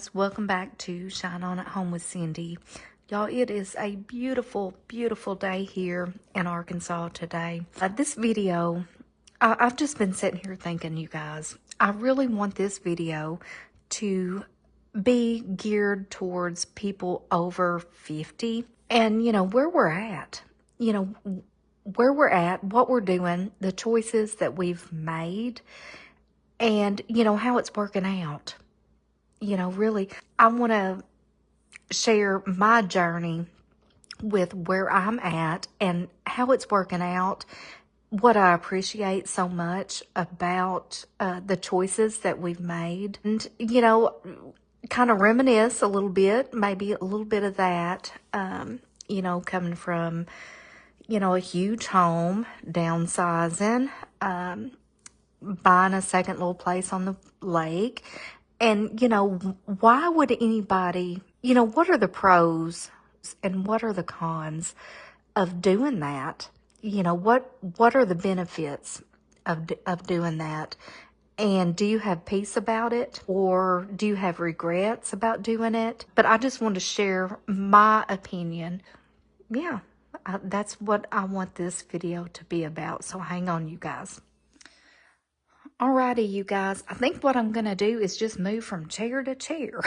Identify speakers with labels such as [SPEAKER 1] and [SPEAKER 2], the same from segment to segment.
[SPEAKER 1] guys, welcome back to Shine On at Home with Cindy. Y'all, it is a beautiful, beautiful day here in Arkansas today. This video, I've just been sitting here thinking, you guys, I really want this video to be geared towards people over 50 and, where we're at, what we're doing, the choices that we've made, and, how it's working out. Really, I want to share my journey with where I'm at and how it's working out, what I appreciate so much about the choices that we've made, and, kind of reminisce a little bit, maybe a little bit of that, coming from, a huge home, downsizing, buying a second little place on the lake. And, why would anybody, what are the pros and what are the cons of doing that? What are the benefits of doing that? And do you have peace about it, or do you have regrets about doing it? But I just want to share my opinion. Yeah, that's what I want this video to be about. So hang on, you guys. Alrighty, you guys, I think what I'm going to do is just move from chair to chair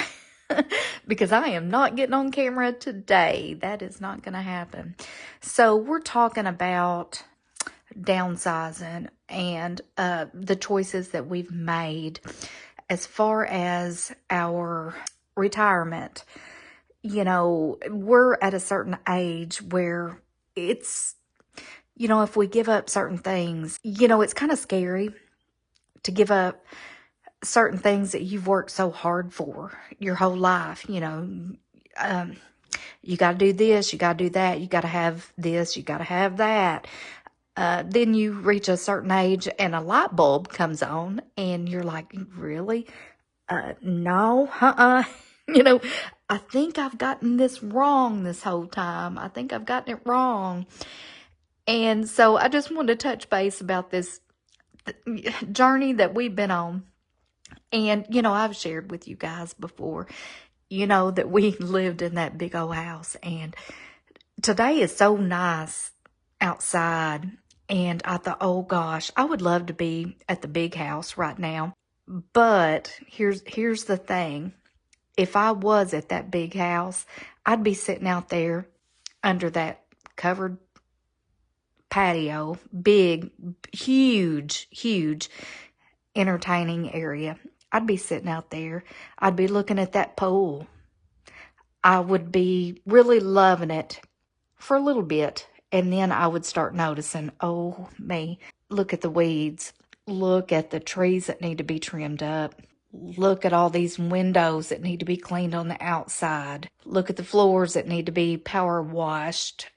[SPEAKER 1] because I am not getting on camera today. That is not going to happen. So we're talking about downsizing and the choices that we've made as far as our retirement. We're at a certain age where it's, if we give up certain things, it's kind of scary to give up certain things that you've worked so hard for your whole life. You got to do this, you got to do that, you got to have this, you got to have that. Then you reach a certain age and a light bulb comes on and you're like, really? No, I think I've gotten this wrong this whole time. I think I've gotten it wrong. And so I just wanted to touch base about this journey that we've been on. And, I've shared with you guys before, that we lived in that big old house. And today is so nice outside. And I thought, oh gosh, I would love to be at the big house right now. But here's the thing. If I was at that big house, I'd be sitting out there under that covered patio, big, huge entertaining area. I'd be sitting out there. I'd be looking at that pool. I would be really loving it for a little bit. And then I would start noticing, oh, me, look at the weeds. Look at the trees that need to be trimmed up. Look at all these windows that need to be cleaned on the outside. Look at the floors that need to be power washed.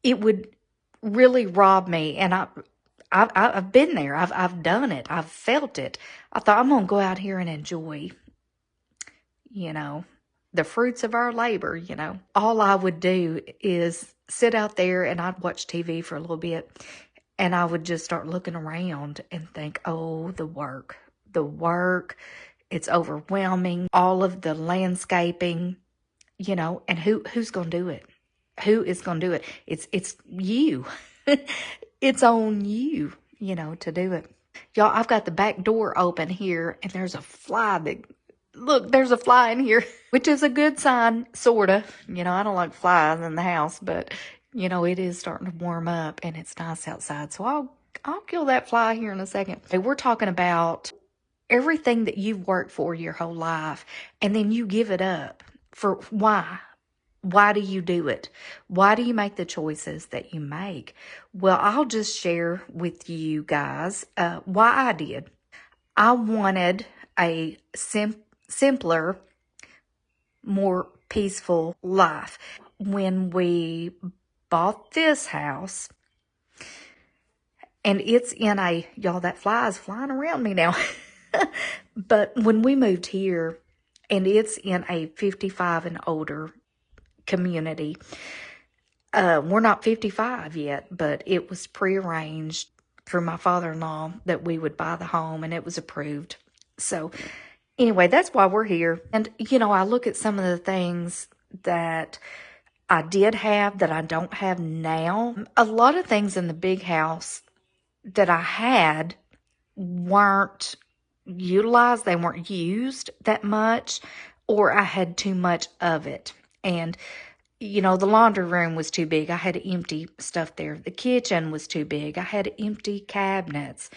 [SPEAKER 1] It would really robbed me, and I've been there. I've done it. I've felt it. I thought, I'm gonna go out here and enjoy, the fruits of our labor. All I would do is sit out there and I'd watch TV for a little bit, and I would just start looking around and think, oh, the work, it's overwhelming. All of the landscaping, and who's gonna do it? Who is going to do it? It's you. It's on you, to do it. Y'all, I've got the back door open here, and there's a fly look, there's a fly in here, which is a good sign, sort of. I don't like flies in the house, but, it is starting to warm up, and it's nice outside. So I'll kill that fly here in a second. Okay, we're talking about everything that you've worked for your whole life, and then you give it up. For why? Why do you do it? Why do you make the choices that you make? Well, I'll just share with you guys why I did. I wanted a simpler, more peaceful life. When we bought this house, and it's in y'all, that fly is flying around me now. But when we moved here, and it's in a 55 and older community. We're not 55 yet, but it was prearranged through my father-in-law that we would buy the home, and it was approved. So Anyway, that's why we're here. And, I look at some of the things that I did have that I don't have now. A lot of things in the big house that I had weren't utilized, they weren't used that much, or I had too much of it. And, the laundry room was too big. I had to empty stuff there. The kitchen was too big. I had to empty cabinets.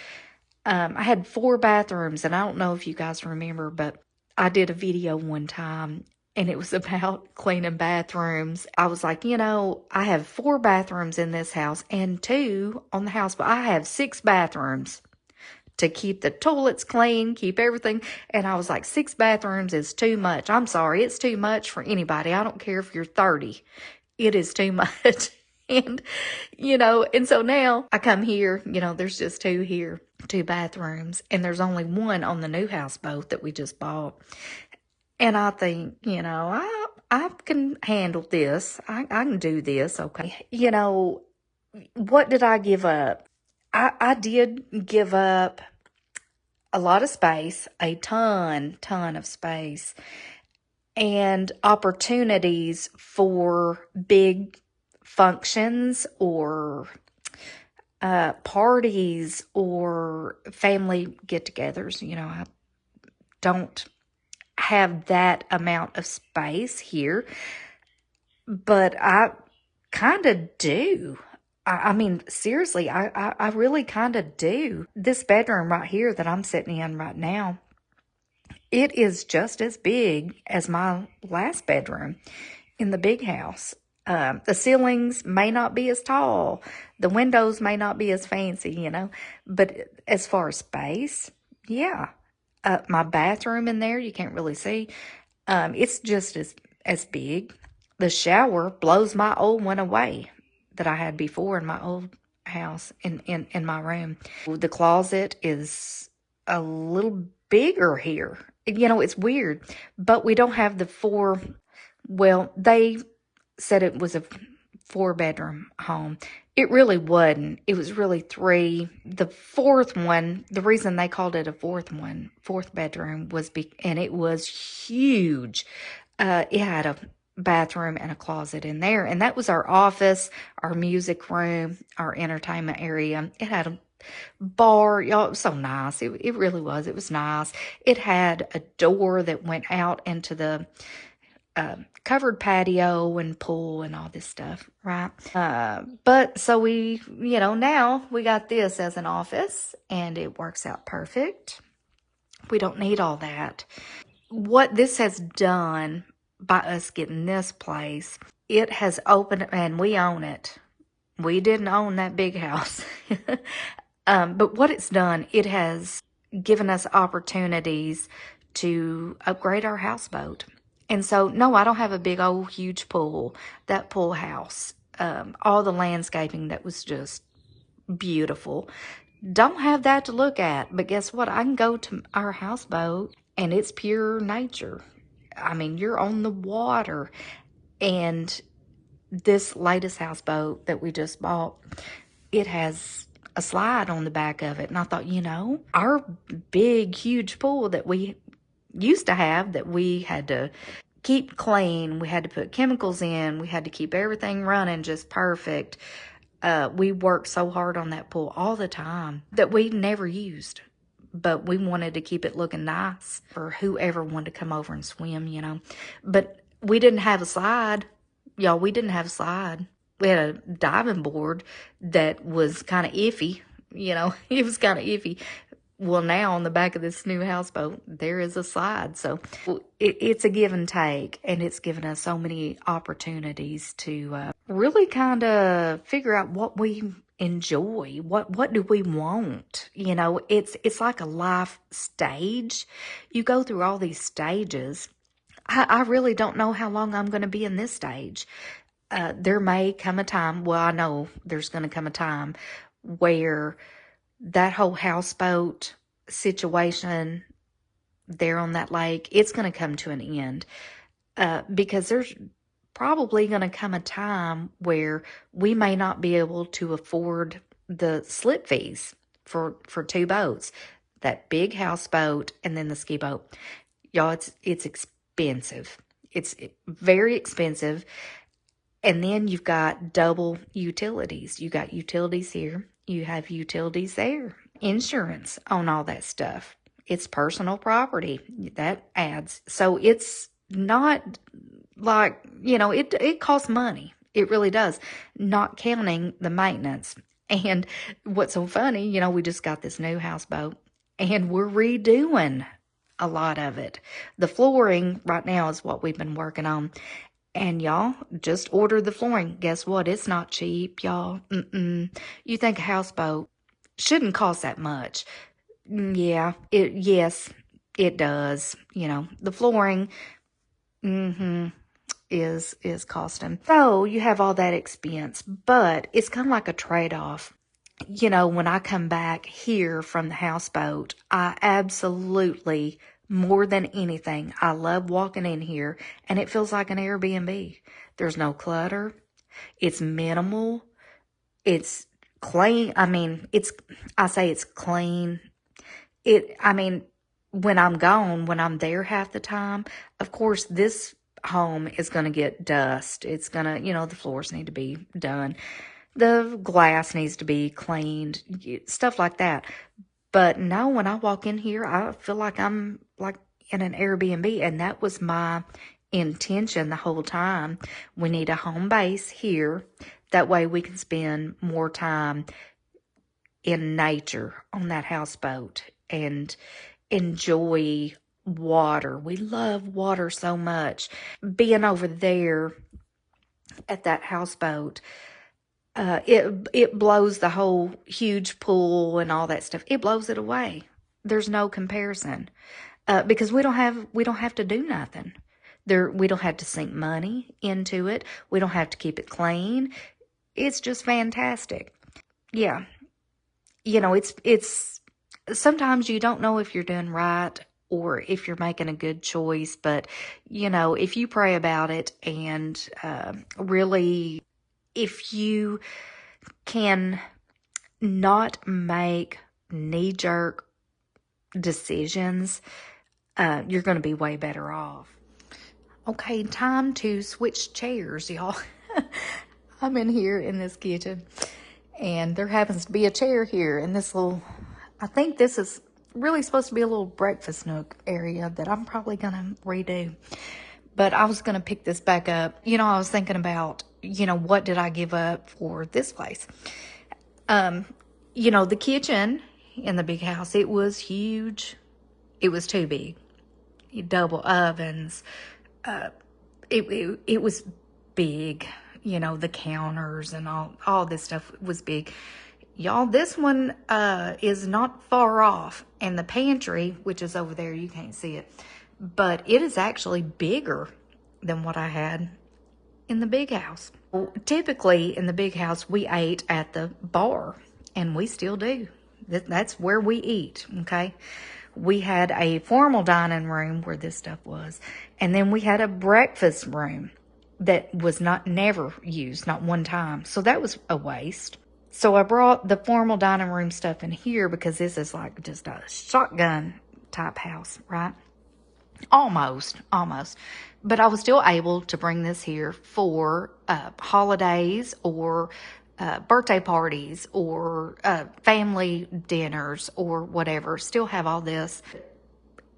[SPEAKER 1] I had 4 bathrooms, and I don't know if you guys remember, but I did a video one time and it was about cleaning bathrooms. I was like, I have 4 bathrooms in this house and 2 on the house, but I have 6 bathrooms to keep the toilets clean, keep everything. And I was like, 6 bathrooms is too much. I'm sorry, it's too much for anybody. I don't care if you're 30. It is too much. And, and so now I come here, there's just 2 here, 2 bathrooms, and there's only 1 on the new houseboat that we just bought. And I think, I can handle this. I can do this, okay. What did I give up? I did give up a lot of space, a ton of space, and opportunities for big functions or parties or family get-togethers. I don't have that amount of space here, but I kind of do. I mean, seriously, I really kind of do. This bedroom right here that I'm sitting in right now, it is just as big as my last bedroom in the big house. The ceilings may not be as tall. The windows may not be as fancy, but as far as space, yeah. My bathroom in there, you can't really see. It's just as big. The shower blows my old one away that I had before in my old house in my room. The closet is a little bigger here. It's weird, but we don't have the 4. Well, they said it was a 4-bedroom home. It really wasn't. It was really 3. The 4th one, the reason they called it a 4th bedroom was and it was huge. It had a bathroom and a closet in there, and that was our office, our music room, our entertainment area. It had a bar, y'all. It was so nice. It really was. It was nice. It had a door that went out into the covered patio and pool and all this stuff, right? But so we, now we got this as an office and it works out perfect. We don't need all that. What this has done by us getting this place, it has opened, and we own it. We didn't own that big house. But what it's done, it has given us opportunities to upgrade our houseboat. And so, no, I don't have a big old huge pool. That pool house, all the landscaping that was just beautiful. Don't have that to look at. But guess what? I can go to our houseboat and it's pure nature. I mean, you're on the water. And this latest houseboat that we just bought, it has a slide on the back of it. And I thought, our big, huge pool that we used to have that we had to keep clean, we had to put chemicals in, we had to keep everything running just perfect. We worked so hard on that pool all the time that we never used, but we wanted to keep it looking nice for whoever wanted to come over and swim, But we didn't have a slide. Y'all, we didn't have a slide. We had a diving board that was kind of iffy, it was kind of iffy. Well, now on the back of this new houseboat, there is a slide. So it's a give and take, and it's given us so many opportunities to really kind of figure out what we enjoy. What do we want? It's like a life stage. You go through all these stages. I really don't know how long I'm going to be in this stage. There may come a time, well, I know there's going to come a time where that whole houseboat situation there on that lake, it's going to come to an end. Because there's probably going to come a time where we may not be able to afford the slip fees for 2 boats, that big houseboat and then the ski boat. Y'all, it's expensive. It's very expensive. And then you've got double utilities. You got utilities here, you have utilities there, insurance on all that stuff. It's personal property that adds. So it's not like, it costs money. It really does, not counting the maintenance. And what's so funny, we just got this new houseboat and we're redoing a lot of it. The flooring right now is what we've been working on. And y'all, just order the flooring. Guess what? It's not cheap, y'all. You think a houseboat shouldn't cost that much. Yeah, yes, it does. The flooring, is costing. So you have all that expense, but it's kind of like a trade-off. When I come back here from the houseboat, I absolutely, more than anything, I love walking in here and it feels like an Airbnb. There's no clutter. It's minimal. It's clean. I say it's clean. When I'm gone, when I'm there half the time, of course, this home is going to get dust. It's going to, the floors need to be done. The glass needs to be cleaned, stuff like that. But no, when I walk in here, I feel like I'm like in an Airbnb, and that was my intention the whole time. We need a home base here. That way we can spend more time in nature on that houseboat and enjoy water. We love water so much. Being over there at that houseboat, it blows the whole huge pool and all that stuff. It blows it away. There's no comparison, because we don't have to do nothing. We don't have to sink money into it. We don't have to keep it clean. It's just fantastic. Yeah, it's sometimes you don't know if you're doing right or if you're making a good choice, but if you pray about it and really, if you can not make knee-jerk decisions, you're going to be way better off. Okay, time to switch chairs, y'all. I'm in here in this kitchen, and there happens to be a chair here in this I think this is really supposed to be a little breakfast nook area that I'm probably going to redo. But I was going to pick this back up. I was thinking about, what did I give up for this place? The kitchen in the big house, it was huge. It was too big. Double ovens. It was big. The counters and all this stuff was big. Y'all, this one is not far off. And the pantry, which is over there, you can't see it, but it is actually bigger than what I had in the big house. Well, typically in the big house, we ate at the bar, and we still do. That's where we eat, okay? We had a formal dining room where this stuff was, and then we had a breakfast room that was never used, not one time. So that was a waste. So I brought the formal dining room stuff in here because this is like just a shotgun type house, right? Almost. But I was still able to bring this here for holidays or birthday parties or family dinners or whatever. Still have all this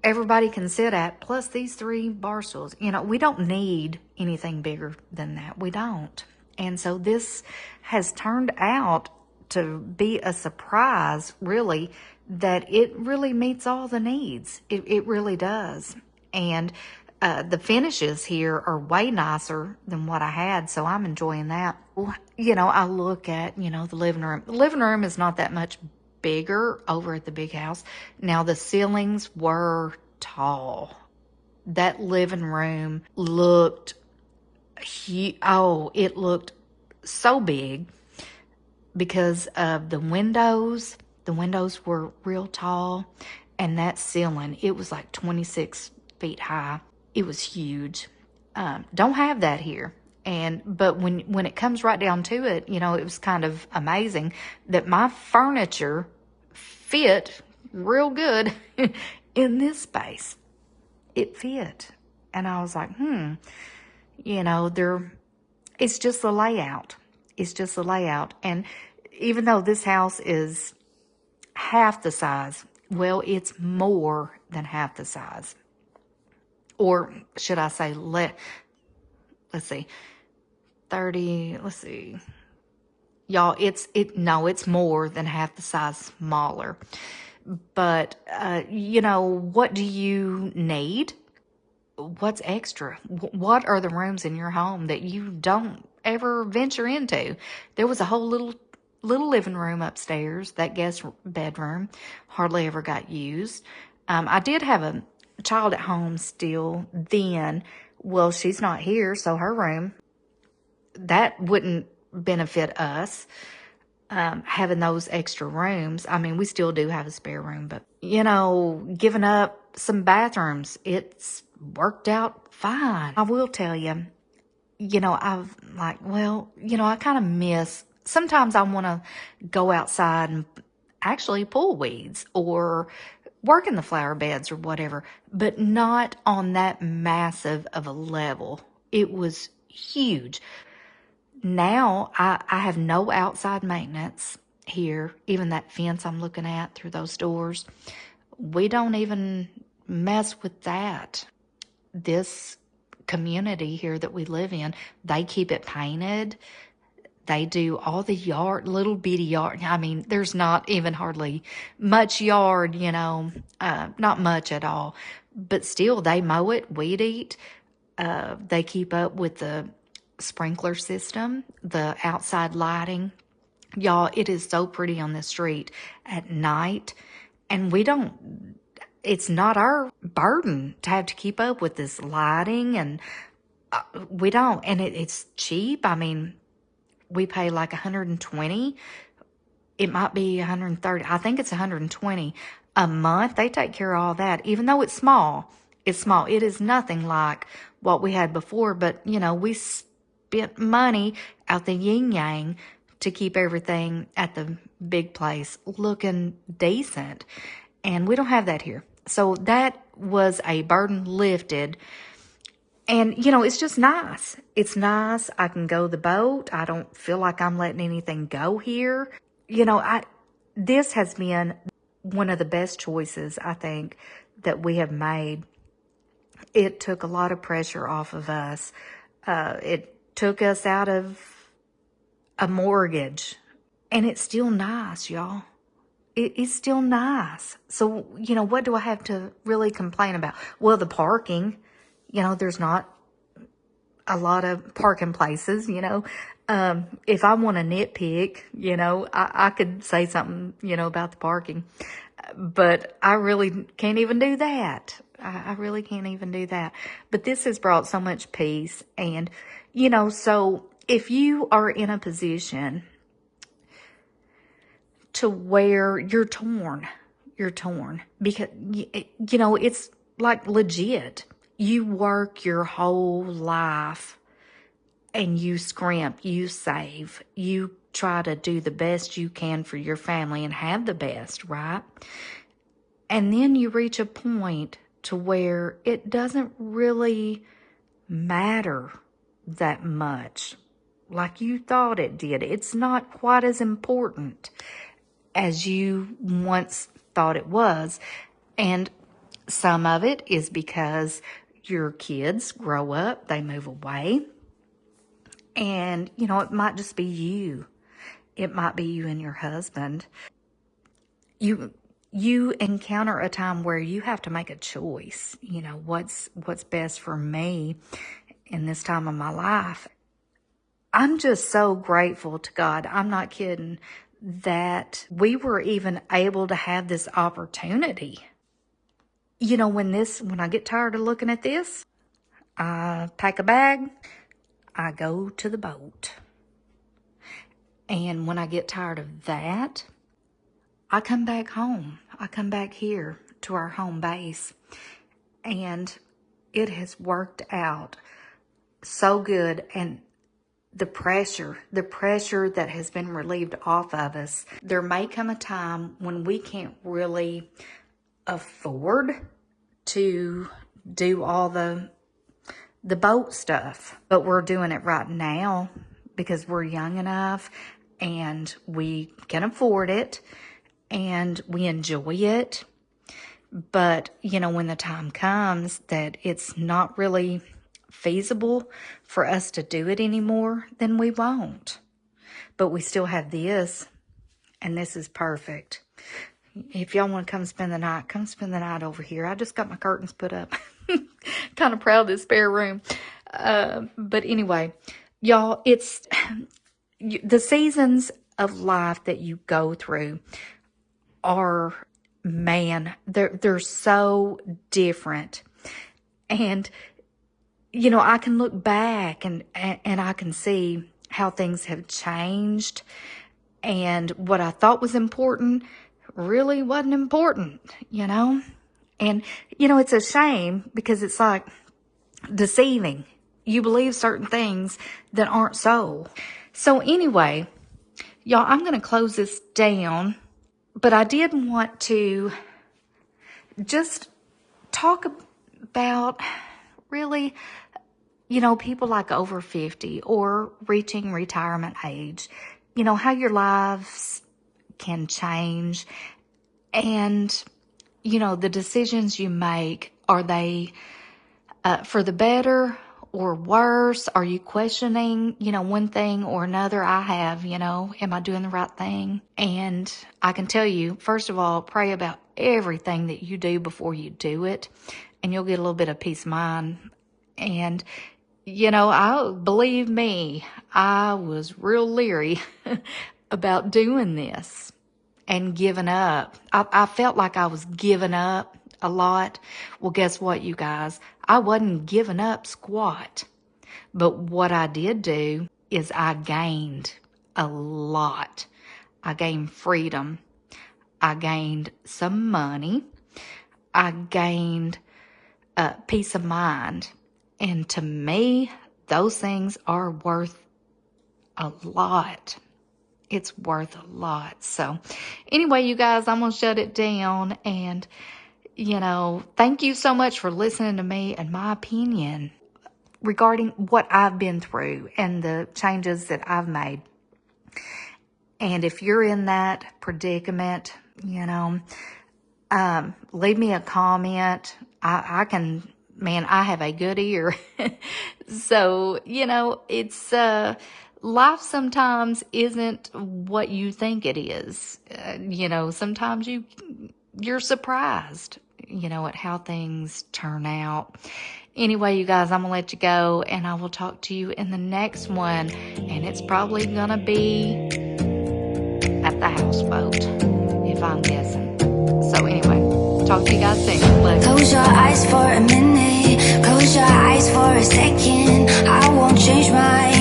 [SPEAKER 1] everybody can sit at, plus these 3 bar stools. We don't need anything bigger than that. We don't. And so this has turned out to be a surprise, really, that it really meets all the needs. It really does. And the finishes here are way nicer than what I had, so I'm enjoying that. I look at, the living room. The living room is not that much bigger over at the big house. Now, the ceilings were tall. That living room looked huge. Oh, it looked so big because of the windows. The windows were real tall, and that ceiling, it was like 26 feet high. It was huge. Don't have that here. But when it comes right down to it, it was kind of amazing that my furniture fit real good in this space. it fit. And I was like, you know, it's just the layout. It's just the layout. And even though this house is half the size, well, it's more than half the size. Or should I say, let's see, 30, let's see. Y'all, it's more than half the size smaller. But, you know, what do you need? What's extra? What are the rooms in your home that you don't ever venture into? There was a whole little living room upstairs. That guest bedroom hardly ever got used. I did have a child at home still then. Well, she's not here, so her room, that wouldn't benefit us. Having those extra rooms. I mean, we still do have a spare room, but, you know, giving up some bathrooms, it's worked out fine. I will tell you, you know, I've like, well, you know, I kind of miss, sometimes I want to go outside and actually pull weeds or work in the flower beds or whatever, but not on that massive of a level. It was huge. Now I have no outside maintenance here. Even that fence I'm looking at through those doors, we don't even mess with that. This community here that we live in, they keep it painted. They do all the yard, little bitty yard. I mean, there's not even hardly much yard, you know, not much at all. But still, they mow it, weed eat. They keep up with the sprinkler system, the outside lighting. Y'all, it is so pretty on the street at night. And it's not our burden to have to keep up with this lighting. And we don't. And it's cheap. I mean, we pay like 120. It might be 130. I think it's 120 a month. They take care of all that. Even though it's small, it's small. It is nothing like what we had before. But, you know, we spent money out the yin yang to keep everything at the big place looking decent. And we don't have that here. So that was a burden lifted. And, you know, it's just nice. It's nice. I can go the boat. I don't feel like I'm letting anything go here. You know, this has been one of the best choices, I think, that we have made. It took a lot of pressure off of us. It took us out of a mortgage. And it's still nice, y'all. It's still nice. So, you know, what do I have to really complain about? Well, the parking, you know, there's not a lot of parking places, you know. If I want to nitpick, you know, I could say something, you know, about the parking. But I really can't even do that. I really can't even do that. But this has brought so much peace. And, you know, so if you are in a position to where you're torn because, you know, it's like legit. You work your whole life and you scrimp, you save, you try to do the best you can for your family and have the best, right? And then you reach a point to where it doesn't really matter that much like you thought it did. It's not quite as important as you once thought it was. And some of it is because your kids grow up, they move away. And, you know, it might just be you. It might be you and your husband. You encounter a time where you have to make a choice. You know, what's best for me in this time of my life. I'm just so grateful to God. I'm not kidding that we were even able to have this opportunity. You know, when I get tired of looking at this, I pack a bag, I go to the boat. And when I get tired of that, I come back home. I come back here to our home base. And it has worked out so good. And the pressure that has been relieved off of us, there may come a time when we can't really afford to do all the boat stuff. But we're doing it right now because we're young enough and we can afford it and we enjoy it. But, you know, when the time comes that it's not really feasible for us to do it anymore, then we won't. But we still have this, and this is perfect. If y'all want to come spend the night, come spend the night over here. I just got my curtains put up. Kind of proud of this spare room. But anyway, y'all, it's the seasons of life that you go through are, man, they're so different. And, you know, I can look back and I can see how things have changed. And what I thought was important really wasn't important, you know? And, you know, it's a shame because it's like deceiving. You believe certain things that aren't so. So anyway, y'all, I'm going to close this down. But I did want to just talk about really, you know, people like over 50 or reaching retirement age, you know, how your lives can change. And, you know, the decisions you make, are they for the better or worse? Are you questioning, you know, one thing or another? I have, you know, am I doing the right thing? And I can tell you, first of all, pray about everything that you do before you do it, and you'll get a little bit of peace of mind. And, you know, believe me, I was real leery about doing this and giving up. I felt like I was giving up a lot. Well, guess what, you guys? I wasn't giving up squat. But what I did do is I gained a lot. I gained freedom. I gained some money. I gained peace of mind. And to me, those things are worth a lot. It's worth a lot. So anyway, you guys, I'm going to shut it down. And, you know, thank you so much for listening to me and my opinion regarding what I've been through and the changes that I've made. And if you're in that predicament, you know, leave me a comment. I can, man, I have a good ear. So, you know, it's, life sometimes isn't what you think it is. You know, sometimes you're surprised, you know, at how things turn out. Anyway, you guys, I'm going to let you go, and I will talk to you in the next one. And it's probably going to be at the houseboat, if I'm guessing. So anyway, talk to you guys soon.
[SPEAKER 2] Close your eyes for a minute, close your eyes for a second. I won't change my